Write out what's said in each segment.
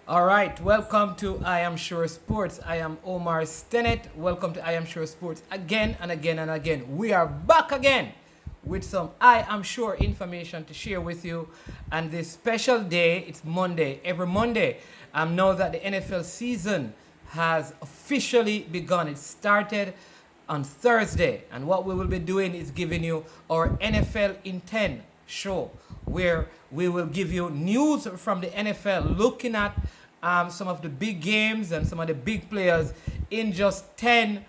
All right, welcome to I Am Sure Sports. I am Omar Stennett. Welcome to I Am Sure Sports again and again and again. We are back again with some I Am Sure information to share with you. And this special day, it's Monday. Every Monday, know that the NFL season has officially begun. It started on Thursday. And what we will be doing is giving you our NFL in 10 show, where we will give you news from the NFL, looking at some of the big games and some of the big players in just 10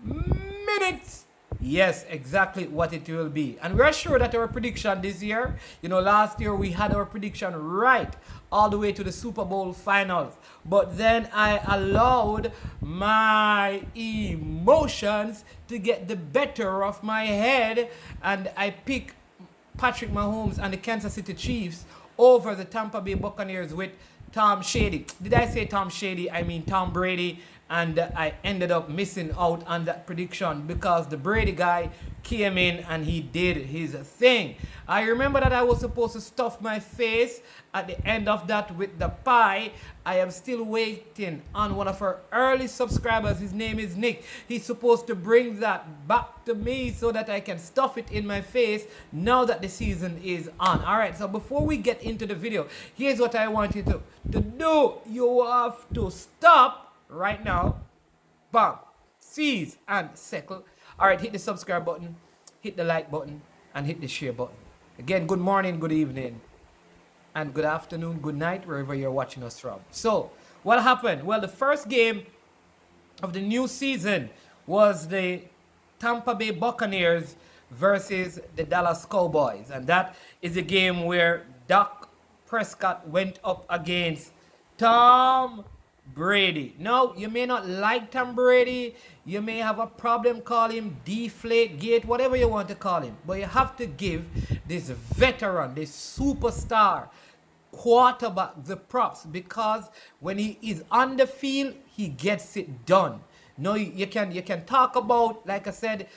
minutes. Yes, exactly what it will be. And we're sure that our prediction this year, last year we had our prediction right all the way to the Super Bowl finals. But then I allowed my emotions to get the better of my head, and I picked Patrick Mahomes and the Kansas City Chiefs over the Tampa Bay Buccaneers with Tom Shady. Did I say Tom Shady? I mean Tom Brady. And I ended up missing out on that prediction because the Brady guy came in and he did his thing. I remember that I was supposed to stuff my face at the end of that with the pie. I am still waiting on one of our early subscribers. His name is Nick. He's supposed to bring that back to me so that I can stuff it in my face now that the season is on. All right, so before we get into the video, here's what I want you to do. You have to stop right now, bam, seize and settle. All right, hit the subscribe button, hit the like button, and hit the share button. Again, good morning, good evening, and good afternoon, good night, wherever you're watching us from. So, what happened? Well, the first game of the new season was the Tampa Bay Buccaneers versus the Dallas Cowboys. And that is a game where Dak Prescott went up against Tom Brady. Now, you may not like Tom Brady. You may have a problem, call him Deflate Gate, whatever you want to call him. But you have to give this veteran, this superstar quarterback the props, because when he is on the field, he gets it done. No, you can talk about, like I said,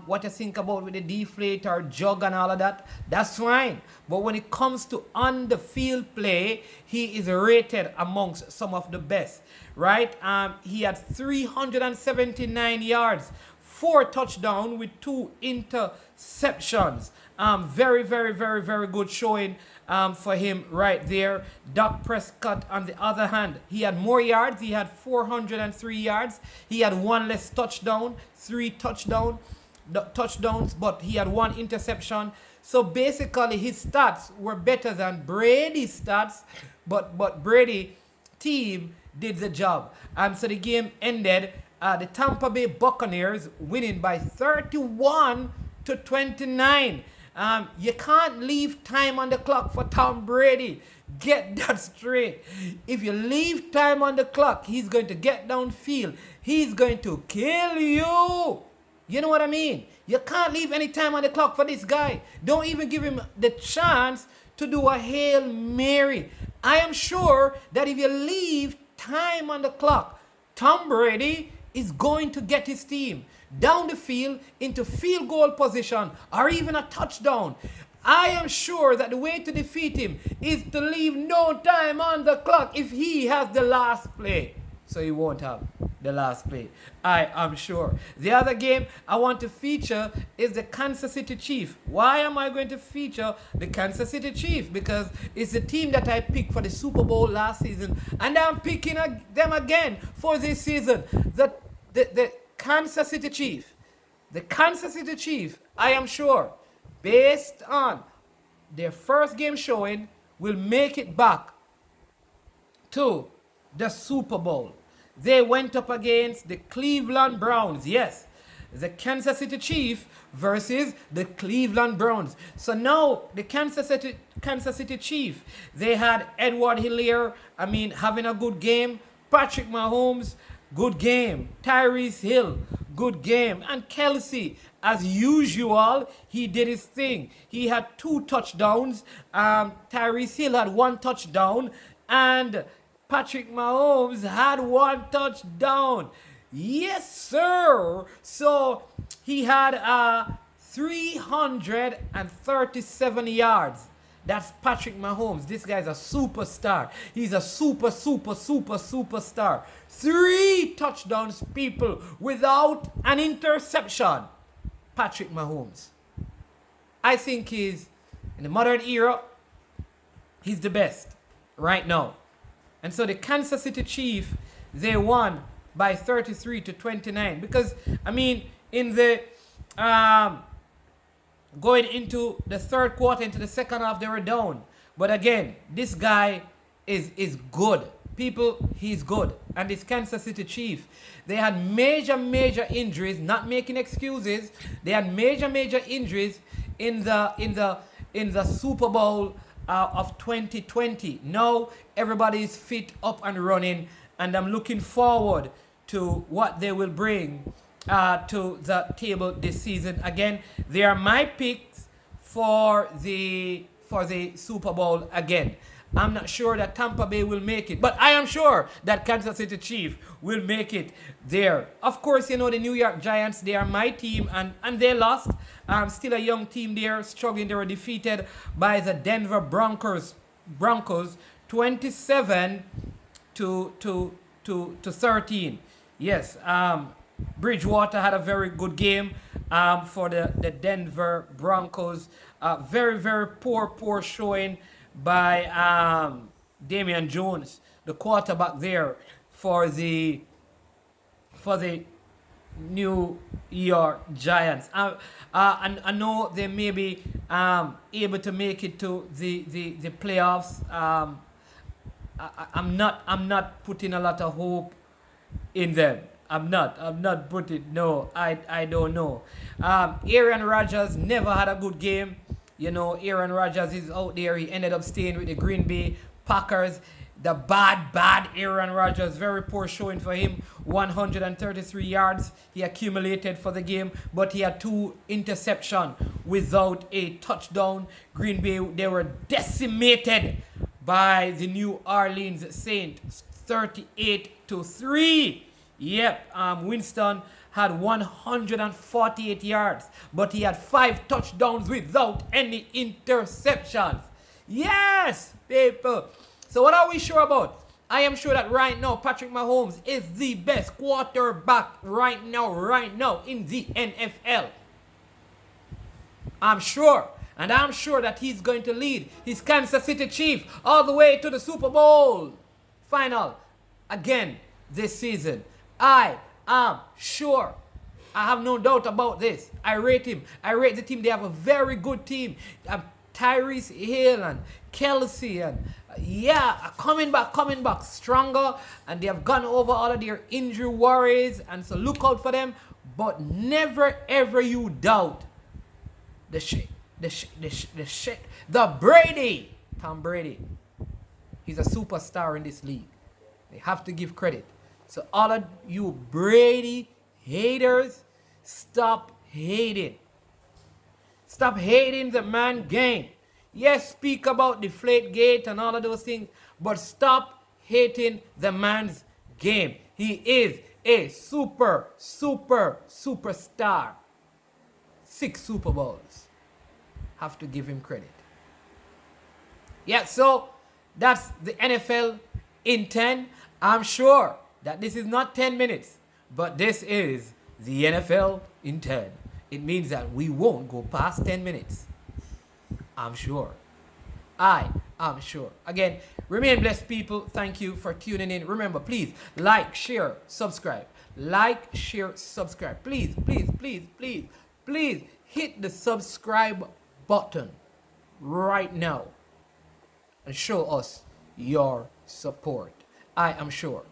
what you think about with the deflate or jug and all of that. That's fine. But when it comes to on the field play, he is rated amongst some of the best, right? He had 379 yards, 4 touchdowns with 2 interceptions. Very, very, very, very good showing for him right there. Dak Prescott, on the other hand, he had more yards. He had 403 yards. He had 1 less touchdown, 3 touchdowns, but he had 1 interception. So basically, his stats were better than Brady's stats, but Brady team did the job. So the game ended. The Tampa Bay Buccaneers winning by 31-29. You can't leave time on the clock for Tom Brady. Get that straight. If you leave time on the clock, he's going to get downfield. He's going to kill you. You know what I mean? You can't leave any time on the clock for this guy. Don't even give him the chance to do a Hail Mary. I am sure that if you leave time on the clock, Tom Brady is going to get his team down the field into field goal position or even a touchdown. I am sure that the way to defeat him is to leave no time on the clock if he has the last play. So he won't have the last play. I am sure. The other game I want to feature is the Kansas City Chiefs. Why am I going to feature the Kansas City Chiefs? Because it's the team that I picked for the Super Bowl last season, and I'm picking them again for this season. The Kansas City Chiefs. The Kansas City Chiefs, I am sure, based on their first game showing, will make it back to the Super Bowl. They went up against the Cleveland Browns. Yes, the Kansas City Chiefs versus the Cleveland Browns. So now the Kansas City Chiefs, they had Edward Hilaire, having a good game. Patrick Mahomes, good game. Tyrese Hill, good game. And Kelsey, as usual, he did his thing. He had 2 touchdowns. Tyrese Hill had 1 touchdown. And Patrick Mahomes had 1 touchdown. Yes, sir. So he had 337 yards That's Patrick Mahomes. This guy's a superstar. He's a superstar. 3 touchdowns, people, without an interception. Patrick Mahomes. I think he's, in the modern era, he's the best right now. And so the Kansas City Chiefs, they won by 33-29. Because, I mean, in the going into the third quarter, into the second half, they were down. But again, this guy is good. People, he's good. And this Kansas City Chiefs, they had major injuries, not making excuses. They had major injuries in the Super Bowl of 2020. Now everybody is fit, up and running, and I'm looking forward to what they will bring to the table this season. Again, they are my picks for the Super Bowl again. I'm not sure that Tampa Bay will make it, but I am sure that Kansas City Chiefs will make it there. Of course, you know, the New York Giants, they are my team, and they lost. Still a young team there, struggling. They were defeated by the Denver Broncos 27-13. Yes, Bridgewater had a very good game for the Denver Broncos. Very poor showing by Damian Jones, the quarterback there for the New York Giants. I know they may be able to make it to the playoffs. I'm not putting a lot of hope in them. I'm not putting, no, I don't know. Aaron Rodgers never had a good game. You know, Aaron Rodgers is out there. He ended up staying with the Green Bay Packers. The bad Aaron Rodgers. Very poor showing for him. 133 yards he accumulated for the game, but he had 2 interceptions without a touchdown. Green Bay, they were decimated by the New Orleans Saints, 38-3. Yep, Winston had 148 yards, but he had 5 touchdowns without any interceptions. Yes, people. So what are we sure about? I am sure that right now, Patrick Mahomes is the best quarterback right now in the NFL. I'm sure. And I'm sure that he's going to lead his Kansas City Chiefs all the way to the Super Bowl final again this season. I am sure. I have no doubt about this. I rate him. I rate the team. They have a very good team. Tyrese Hill and Kelsey and coming back stronger, and they have gone over all of their injury worries, and so look out for them. But never ever you doubt the Brady, Tom Brady. He's a superstar in this league. They have to give credit. So all of you Brady haters, stop hating. Stop hating the man game. Yes, speak about Deflategate and all of those things, but stop hating the man's game. He is a superstar. 6 Super Bowls. Have to give him credit. Yeah, so that's the NFL in 10. I'm sure that this is not 10 minutes, but this is the NFL in 10. It means that we won't go past 10 minutes. I'm sure. I am sure. Again, remain blessed, people. Thank you for tuning in. Remember, please like, share, subscribe. Like, share, subscribe. Please hit the subscribe button right now and show us your support. I am sure